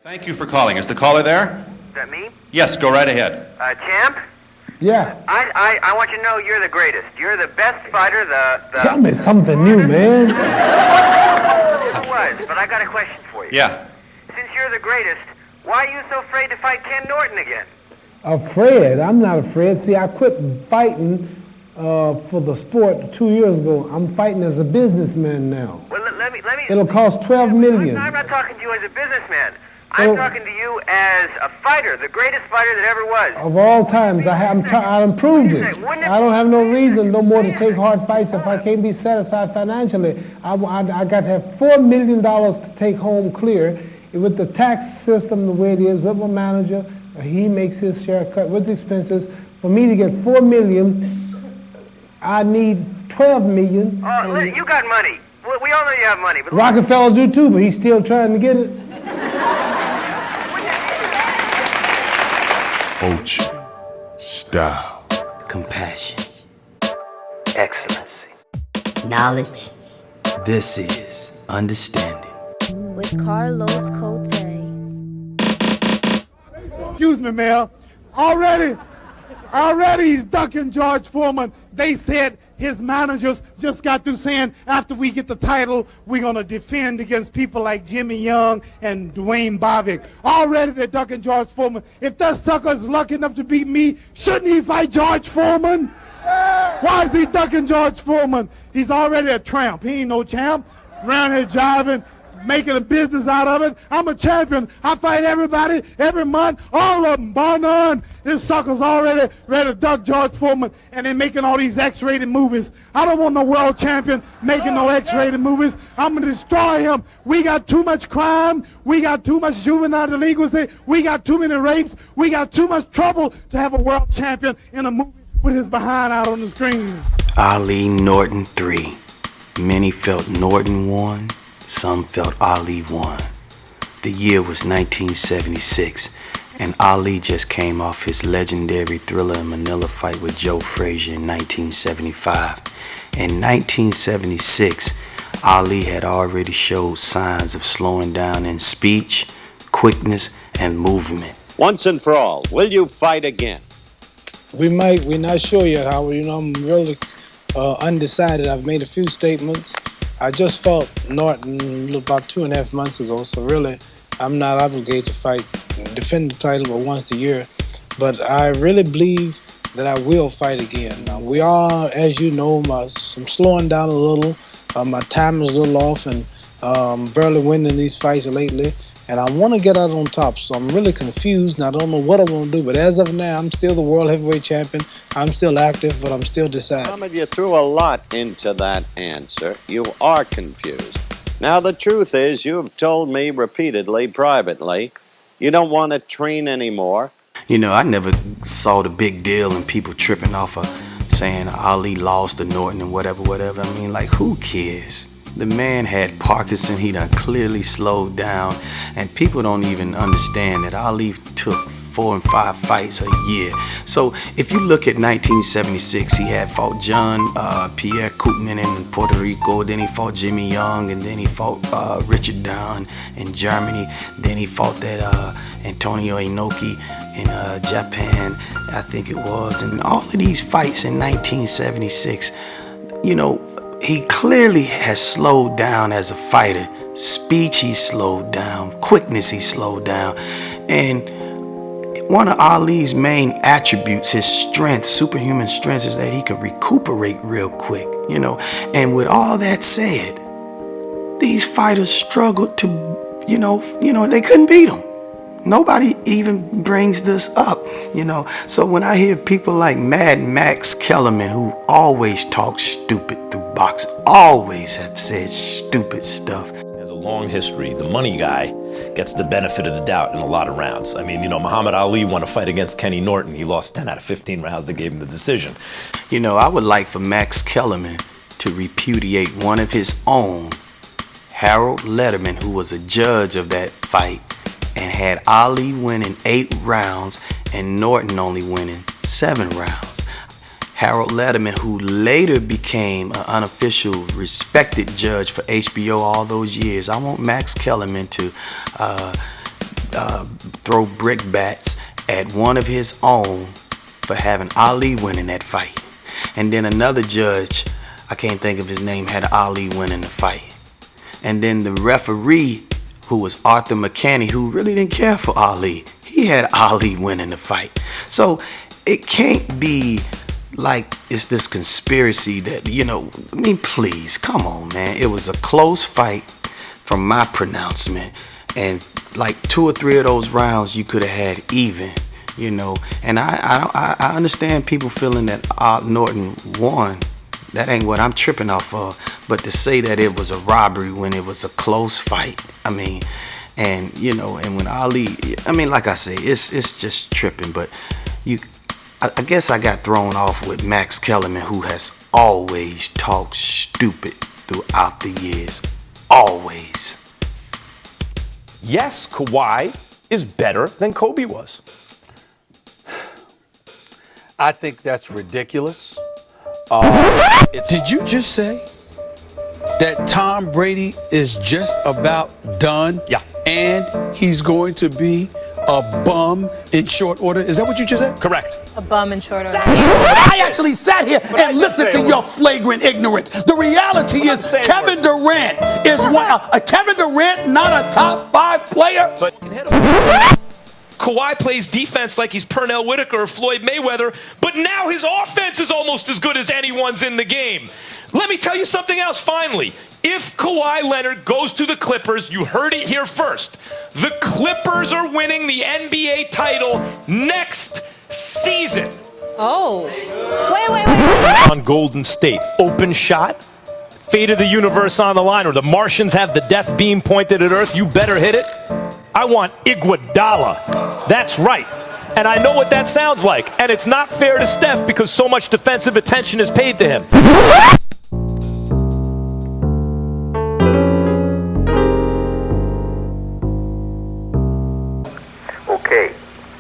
Thank you for calling. Is the caller there? Is that me? Yes, go right ahead. Champ? Yeah. I want you to know you're the greatest. You're the best fighter, Tell me something new, man. It was, but I got a question for you. Yeah. Since you're the greatest, why are you so afraid to fight Ken Norton again? Afraid? I'm not afraid. See, I quit fighting for the sport 2 years ago. I'm fighting as a businessman now. Well, let me... It'll cost $12 million. I'm not talking to you as a businessman. I'm talking to you as a fighter, the greatest fighter that ever was. Of all times, I improved it. I don't have no reason no more to take hard fights if I can't be satisfied financially. I got to have $4 million to take home clear. With the tax system the way it is, with my manager, he makes his share cut with the expenses. For me to get $4 million, I need $12 million. Oh, you got money. We all know you have money. But Rockefeller do too, but he's still trying to get it. Coaching, style, compassion, excellency, knowledge. This is understanding. With Carlos Cote. Excuse me, Mayor. Already he's ducking George Foreman. They said his managers just got through saying after we get the title, we're going to defend against people like Jimmy Young and Dwayne Bovick. Already they're ducking George Foreman. If that sucker is lucky enough to beat me, shouldn't he fight George Foreman? Why is he ducking George Foreman? He's already a tramp. He ain't no champ. Around here jiving, making a business out of it. I'm a champion. I fight everybody every month, all of them, bar none. This sucker's already ready to duck George Foreman, and they're making all these X-rated movies. I don't want no world champion making no X-rated movies. I'm going to destroy him. We got too much crime. We got too much juvenile delinquency. We got too many rapes. We got too much trouble to have a world champion in a movie with his behind out on the screen. Ali Norton 3. Many felt Norton won. Some felt Ali won. The year was 1976, and Ali just came off his legendary Thriller in Manila fight with Joe Frazier in 1975. In 1976, Ali had already showed signs of slowing down in speech, quickness, and movement. Once and for all, will you fight again? We might. We're not sure yet, Howard. I'm really undecided. I've made a few statements. I just fought Norton about 2.5 months ago, so really I'm not obligated to fight, defend the title but once a year. But I really believe that I will fight again. Now, we are, as you know, I'm slowing down a little. My time is a little off and barely winning these fights lately. And I want to get out on top, so I'm really confused and I don't know what I want to do. But as of now, I'm still the world heavyweight champion. I'm still active, but I'm still deciding. Ahmed, you threw a lot into that answer. You are confused. Now, the truth is, you have told me repeatedly, privately, you don't want to train anymore. I never saw the big deal in people tripping off of saying Ali lost to Norton and whatever. I mean, who cares? The man had Parkinson, he done clearly slowed down, and people don't even understand that Ali took 4 and 5 fights a year. So if you look at 1976, he had fought Pierre Koopman in Puerto Rico, then he fought Jimmy Young, and then he fought Richard Dunn in Germany, then he fought that Antonio Inoki in Japan, I think it was, and all of these fights in 1976, he clearly has slowed down as a fighter. Speech, he slowed down. Quickness, he slowed down. And one of Ali's main attributes, his strength, superhuman strength, is that he can recuperate real quick, And with all that said, these fighters struggled to, they couldn't beat him. Nobody even brings this up, So when I hear people like Mad Max Kellerman, who always talk stupid through boxing, always have said stupid stuff. Has a long history. The money guy gets the benefit of the doubt in a lot of rounds. I mean, Muhammad Ali won a fight against Kenny Norton. He lost 10 out of 15 rounds that gave him the decision. I would like for Max Kellerman to repudiate one of his own, Harold Letterman, who was a judge of that fight, and had Ali winning 8 rounds and Norton only winning 7 rounds. Harold Letterman, who later became an unofficial respected judge for HBO all those years. I want Max Kellerman to throw brickbats at one of his own for having Ali winning that fight. And then another judge, I can't think of his name, had Ali winning the fight. And then the referee, who was Arthur McCanny, who really didn't care for Ali, he had Ali winning the fight. So it can't be like it's this conspiracy that, I mean, please, come on, man. It was a close fight from my pronouncement. And like 2 or 3 of those rounds you could have had even, And I understand people feeling that Norton won. That ain't what I'm tripping off of. But to say that it was a robbery when it was a close fight, I mean, and when Ali, I mean, like I say, it's just tripping. But I guess I got thrown off with Max Kellerman, who has always talked stupid throughout the years. Always. Yes, Kawhi is better than Kobe was. I think that's ridiculous. Did you just say that Tom Brady is just about done? Yeah. And he's going to be a bum in short order? Is that what you just said? Correct. A bum in short order. I actually sat here and listened to your flagrant ignorance. The reality is Kevin Durant is Kevin Durant not a top 5 player? But Kawhi plays defense like he's Pernell Whitaker or Floyd Mayweather, but now his offense is almost as good as anyone's in the game. Let me tell you something else, finally. If Kawhi Leonard goes to the Clippers, you heard it here first. The Clippers are winning the NBA title next season. Oh. Wait. On Golden State. Open shot. Fate of the universe on the line, or the Martians have the death beam pointed at Earth. You better hit it. I want Iguodala. That's right. And I know what that sounds like. And it's not fair to Steph because so much defensive attention is paid to him. Okay.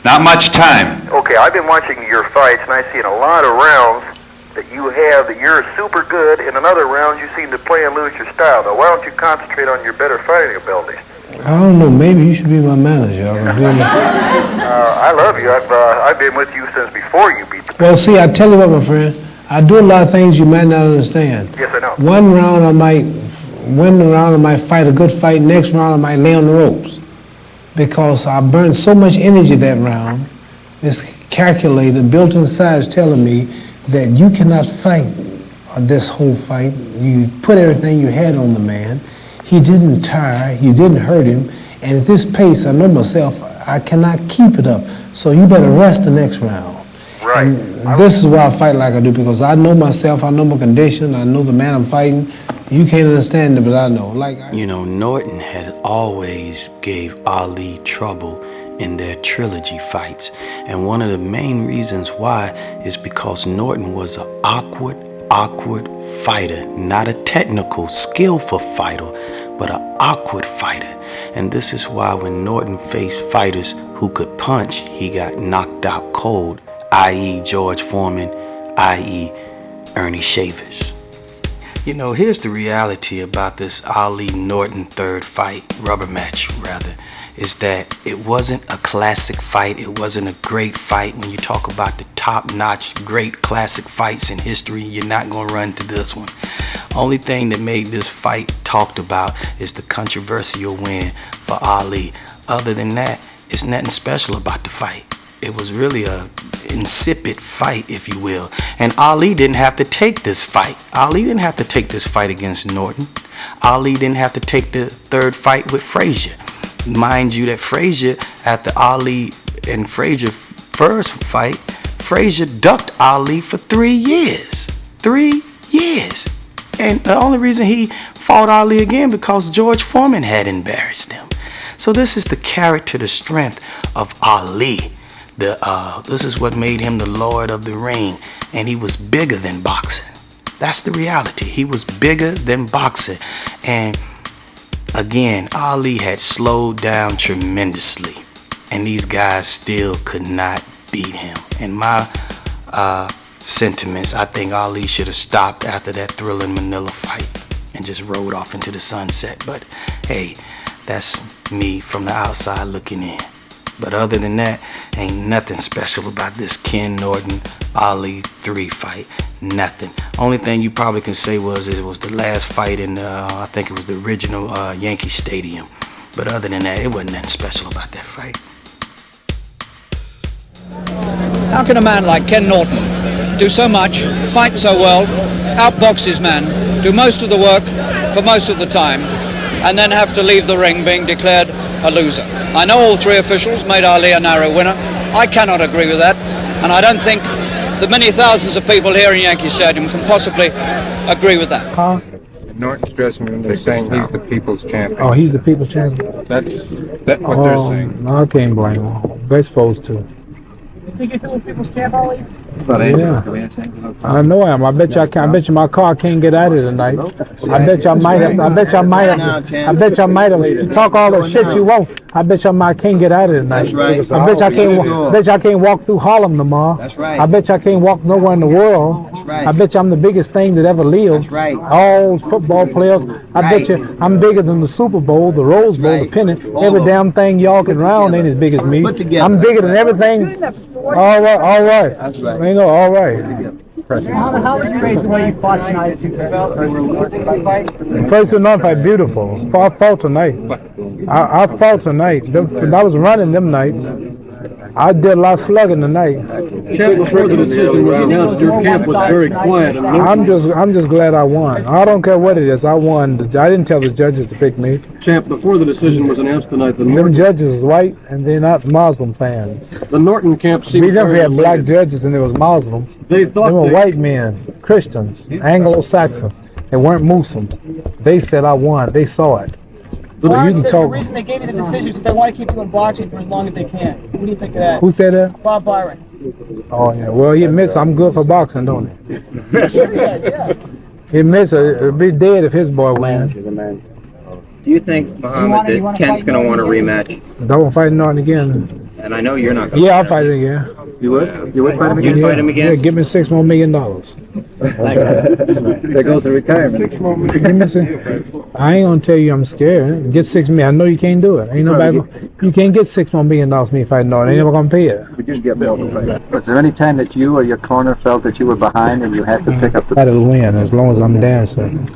Not much time. Okay, I've been watching your fights, and I see in a lot of rounds that you have that you're super good. In another rounds, you seem to play and lose your style. Now, why don't you concentrate on your better fighting abilities? I don't know. Maybe you should be my manager. I love you. I've been with you since before you beat the... Well, see, I tell you what, my friend. I do a lot of things you might not understand. Yes, I know. One round I might win, a round I might fight a good fight. Next round I might lay on the ropes. Because I burned so much energy that round. This calculator built inside is telling me that you cannot fight this whole fight. You put everything you had on the man. He didn't tire, you didn't hurt him, and at this pace, I know myself, I cannot keep it up. So you better rest the next round. Right. And this is why I fight like I do, because I know myself, I know my condition, I know the man I'm fighting. You can't understand it, but I know. Norton had always gave Ali trouble in their trilogy fights. And one of the main reasons why is because Norton was an awkward fighter, not a technical, skillful fighter, but an awkward fighter. And this is why when Norton faced fighters who could punch, he got knocked out cold, i.e. George Foreman, i.e. Ernie Shavers. Here's the reality about this Ali-Norton third fight, rubber match rather, is that it wasn't a classic fight. It wasn't a great fight. When you talk about the top-notch, great classic fights in history, you're not going to run to this one. Only thing that made this fight talked about is the controversial win for Ali. Other than that, it's nothing special about the fight. It was really a insipid fight, if you will. And Ali didn't have to take this fight. Ali didn't have to take this fight against Norton. Ali didn't have to take the third fight with Frazier. Mind you that Frazier, after Ali and Frazier first fight, Frazier ducked Ali for 3 years. 3 years. And the only reason he fought Ali again because George Foreman had embarrassed him. So this is the character, the strength of Ali. This is what made him the Lord of the Ring. And he was bigger than boxing. That's the reality. He was bigger than boxing. And again, Ali had slowed down tremendously, and these guys still could not beat him. In my sentiments, I think Ali should have stopped after that thrilling Manila fight and just rode off into the sunset. But hey, That's me from the outside looking in. But other than that, ain't nothing special about this Ken Norton Ali 3 fight. Nothing. Only thing you probably can say was it was the last fight in I think it was the original Yankee Stadium. But other than that, it wasn't nothing special about that fight. How can a man like Ken Norton do so much, fight so well, outbox his man, do most of the work for most of the time, and then have to leave the ring being declared a loser? I know all three officials made Ali a narrow winner. I cannot agree with that, and I don't think that many thousands of people here in Yankee Stadium can possibly agree with that. Norton's dressing room, they're saying he's the people's champion. Oh, he's the people's champion? That's what they're saying. No, I can't blame them. They're supposed to. You think he's still the people's champ, Ali? Yeah. I know him. I bet you my car can't get out of it tonight. I bet you I might have. Talk all the shit you want. I bet you I can't get out of it tonight. That's right. I bet you I can't walk through Harlem tomorrow. That's right. I bet you I can't walk nowhere in the world. That's right. I bet you I'm the biggest thing that ever lived. That's right. All football players. I bet you I'm bigger than the Super Bowl, the Rose Bowl, the pennant. Every damn thing y'all can round ain't as big as me. I'm bigger than everything. All right. That's right. Ain't no all right. How would you rate the way you fought tonight? First and none fight, beautiful. I fought tonight. I fought tonight. I was running them nights. I did a lot of slugging tonight. Champ, before the decision was announced, your camp was very quiet. I'm just glad I won. I don't care what it is. I won. I didn't tell the judges to pick me. Champ, before the decision was announced tonight, them judges is white and they're not Muslim fans. The Norton camp seemed we never had black judges and there was Muslims. They were white men, Christians, Anglo-Saxon. They weren't Muslims. They said I won. They saw it. So you can The talk. reason they gave you the decision is they want to keep you in boxing for as long as they can. What do you think of that? Who said that? Bob Byron. Oh yeah. Well, he admits I'm good for boxing, don't he? Yeah. He admits he'll be dead if his boy wins. Do you think, Muhammad, that Ken's going to want a rematch? Don't fight Norton again. And I know you're not going Yeah, I'll fight him again. You would? You would fight him again? You'd fight him again? Yeah, give me $6 more million. There goes the retirement. Give me I ain't gonna tell you I'm scared. Get 6 million. I know you can't do it. Ain't nobody. You can't get $6 more million me fighting Norton. Ain't never gonna pay it. We did get more to fight. Was there any time that you or your corner felt that you were behind and you had to pick up the... I'll win as long as I'm dancing.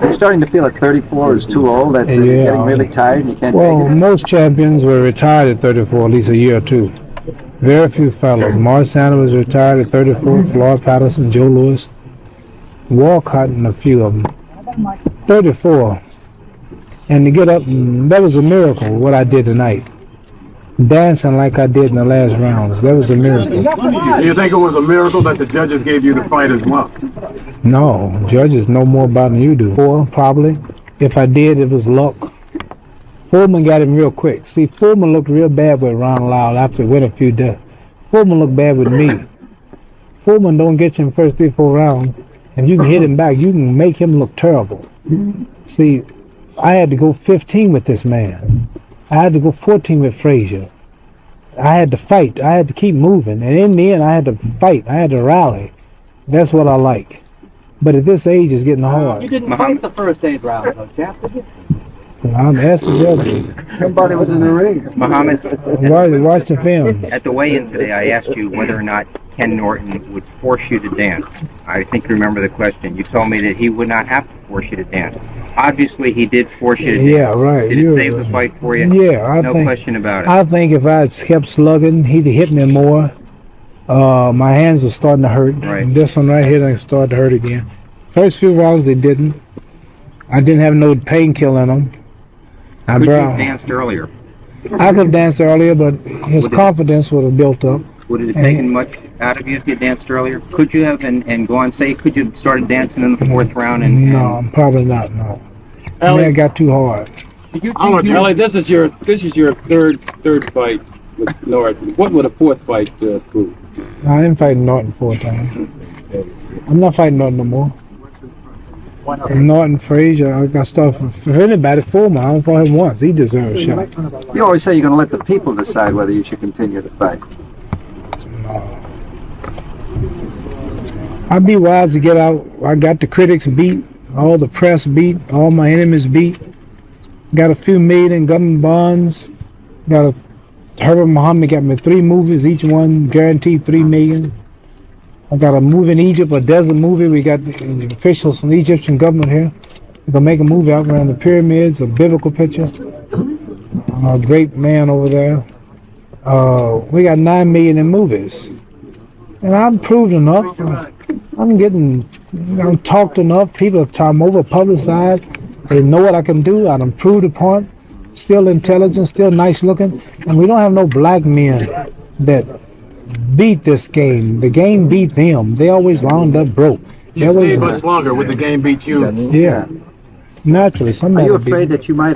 Are you starting to feel like 34 is too old, that you're getting really tired and you can't Well, take it? most champions were retired at 34, at least a year or two. Very few fellows. Mark Sanders was retired at 34, Floyd Patterson, Joe Louis, Walcott, and a few of them. 34. And to get up, that was a miracle, what I did tonight. Dancing like I did in the last rounds. That was a miracle. Do you think it was a miracle that the judges gave you the fight as well? No, judges know more about it than you do. Or probably. If I did, it was luck. Foreman got him real quick. See, Foreman looked real bad with Ron Lyle after he went a few deaths. Foreman looked bad with me. Foreman don't get you in first 3-4 rounds. If you can hit him back, you can make him look terrible. See, I had to go 15 with this man. I had to go 14 with Frazier. I had to fight. I had to keep moving. And in the end, I had to fight. I had to rally. That's what I like. But at this age, it's getting hard. You didn't fight the first 8 rounds, though, champ, did you? I'm asking the judges. Somebody was in the ring. Muhammad, Watch the film. at the weigh-in today, I asked you whether or not Ken Norton would force you to dance. I think you remember the question. You told me that he would not have to force you to dance. Obviously, he did force you to dance. Yeah, right. Did it save the fight for you? Yeah, no question about it. I think if I had kept slugging, he'd hit me more. My hands were starting to hurt. Right. And this one right here, they started to hurt again. First few rounds, they didn't. I didn't have no painkiller in them. Could you have danced earlier? I could have danced earlier, but his confidence would have built up. Would it have taken much out of you if you danced earlier? Could you have, and go on, say, could you have started dancing in the 4th round? No, probably not, no. I got too hard. Ali, this is your third fight with Norton. What would a 4th fight prove? I didn't fight Norton 4 times. I'm not fighting Norton no more. Norton, Frazier, I got stuff for anybody. Foreman, I don't fight him once. He deserves a shot. You always say you're going to let the people decide whether you should continue to fight. I'd be wise to get out. I got the critics beat, all the press beat, all my enemies beat. Got a few made in government bonds. Herbert Muhammad got me 3 movies, each one guaranteed $3 million. I got a movie in Egypt, a desert movie. We got the officials from the Egyptian government here. We're gonna make a movie out around the pyramids, a biblical picture. A great man over there. We got $9 million in movies. And I've improved enough. I'm talked enough. People I'm over publicized. They know what I can do. I've improved upon. Still intelligent, still nice looking. And we don't have no black men that beat this game. The game beat them. They always wound up broke. You stayed much longer. Would the game beat you? Yeah. Naturally, Are somebody you afraid that you might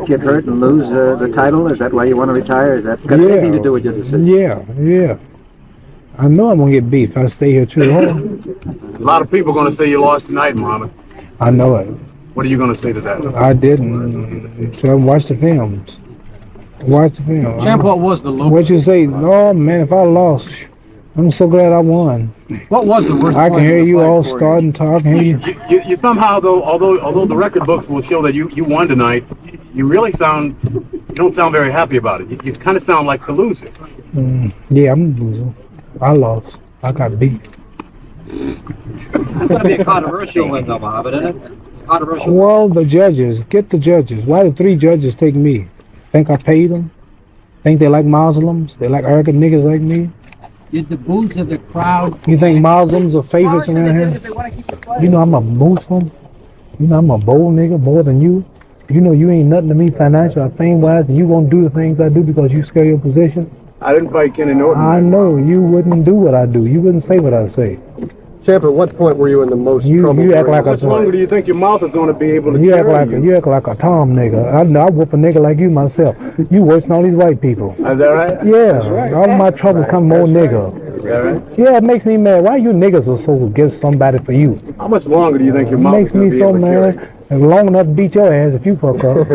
get hurt and lose the title? Is that why you want to retire? Is that got anything to do with your decision? Yeah. I know I'm gonna get beat if I stay here too long. A lot of people are going to say you lost tonight, Muhammad. I know it. What are you going to say to that? I didn't. So watch the films. Watch the film. Champ, what was the low? What you say? No, man, if I lost, I'm so glad I won. What was the worst? I can hear you all starting talking. You somehow, though, although the record books will show that you won tonight, you don't sound very happy about it. You kind of sound like the loser. Yeah, I'm a loser. I lost. I got beat. It's going to be a controversial win, though, Muhammad, isn't it? Controversial. Well, the judges. Get the judges. Why did 3 judges take me? Think I paid them? Think they like Muslims? They like arrogant niggas like me? Did the booze of the crowd... You think Muslims are favorites around here? You know I'm a Muslim. You know I'm a bold nigga more than you. You know you ain't nothing to me financial or fame-wise, and you won't do the things I do because you scare your position. I didn't fight Kenny Norton. I know. You wouldn't do what I do. You wouldn't say what I say. Champ, at what point were you in the most trouble? You act like How much longer do you think your mouth is going to be able to You carry act like a Tom nigga. I whoop a nigga like you myself. You worse than all these white people. Is that right? Yeah. That's right. All my troubles come more nigga. Is that right? Yeah, it makes me mad. Why you niggas are so against somebody for you? How much longer do you think your mouth Makes is going me to be so able to carry? mad. And long enough to beat your ass if you fuck up.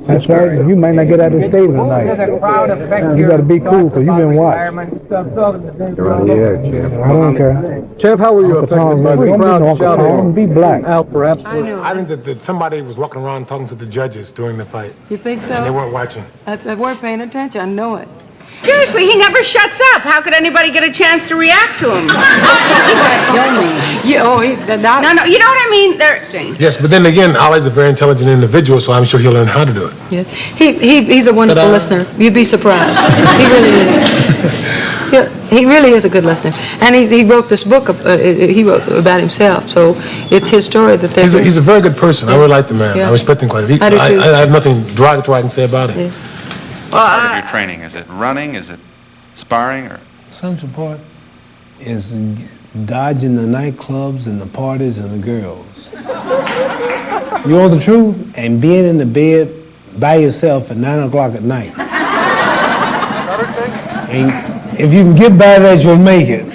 That's right. You might not get out of the stadium tonight. You gotta be cool because you've been watched. You're on the edge, Champ. I don't care. Champ, how were you affected by the crowd shouting? Be black. Out, perhaps? I think that somebody was walking around talking to the judges during the fight. You think so? And they weren't watching. They weren't paying attention. I know it. Seriously, he never shuts up. How could anybody get a chance to react to him? He's gonna kill me. No, No, you know what I mean? Yes, but then again, Ollie's a very intelligent individual, so I'm sure he'll learn how to do it. Yeah. He's a wonderful listener. You'd be surprised. He really is. He really is a good listener. And he wrote this book. He wrote about himself. So it's his story that He's a very good person. I really like the man. Yeah. I respect him quite a bit. I do too. I have nothing derogatory I can say about him. Yeah. Part of your training, is it running? Is it sparring? Or Central part is dodging the nightclubs and the parties and the girls. You want the truth? And being in the bed by yourself at 9 o'clock at night. And if you can get by that, you'll make it.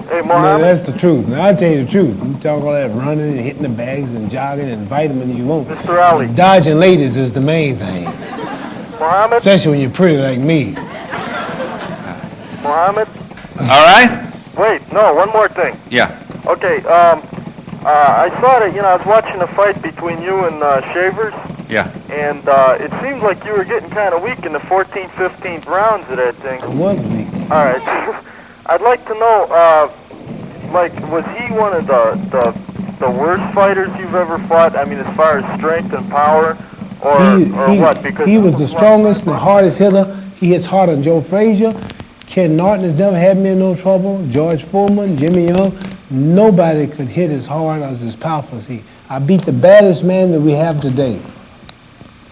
Hey, No, that's the truth. Now, I'll tell you the truth. You talk all that running and hitting the bags and jogging and vitamins you won't. Mr. Ali. Dodging ladies is the main thing. Muhammad? Especially when you're pretty like me. Muhammad? all right? Wait, no, one more thing. Yeah. Okay, I saw that, I was watching a fight between you and Shavers, Yeah. and it seemed like you were getting kind of weak in the 14th, 15th rounds of that thing. It was me. All right. I'd like to know, was he one of the worst fighters you've ever fought? I mean, as far as strength and power, or what? Because he was the strongest and the hardest hitter. He hits harder than Joe Frazier. Ken Norton has never had me in no trouble. George Foreman, Jimmy Young. Nobody could hit as hard or as powerful as he. I beat the baddest man that we have today.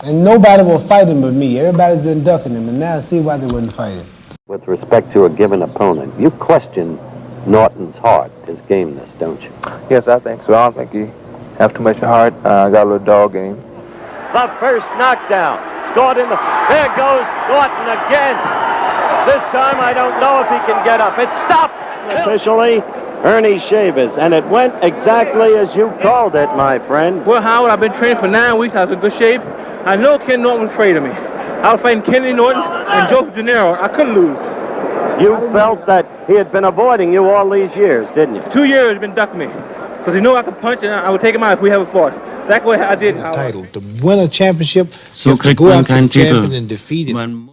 And nobody will fight him but me. Everybody's been ducking him, and now I see why they wouldn't fight him. With respect to a given opponent, you question Norton's heart, his gameness, don't you? Yes, I think so. I don't think he have too much heart. Got a little dog in him. The first knockdown. Scored in the... There goes Norton again. This time I don't know if he can get up. It stopped officially. Ernie Shavers, and it went exactly as you called it, my friend. Well, Howard, I've been training for 9 weeks. I was in good shape. I know Ken Norton was afraid of me. I was fighting Kenny Norton and Joe Gennaro. I couldn't lose. You felt that he had been avoiding you all these years, didn't you? 2 years he's been ducking me. Because he know I could punch and I would take him out if we haven't fought. That's what I did. Title. To win a championship, So you have to kriegt go man after the keinen champion Titel. and defeat him. Man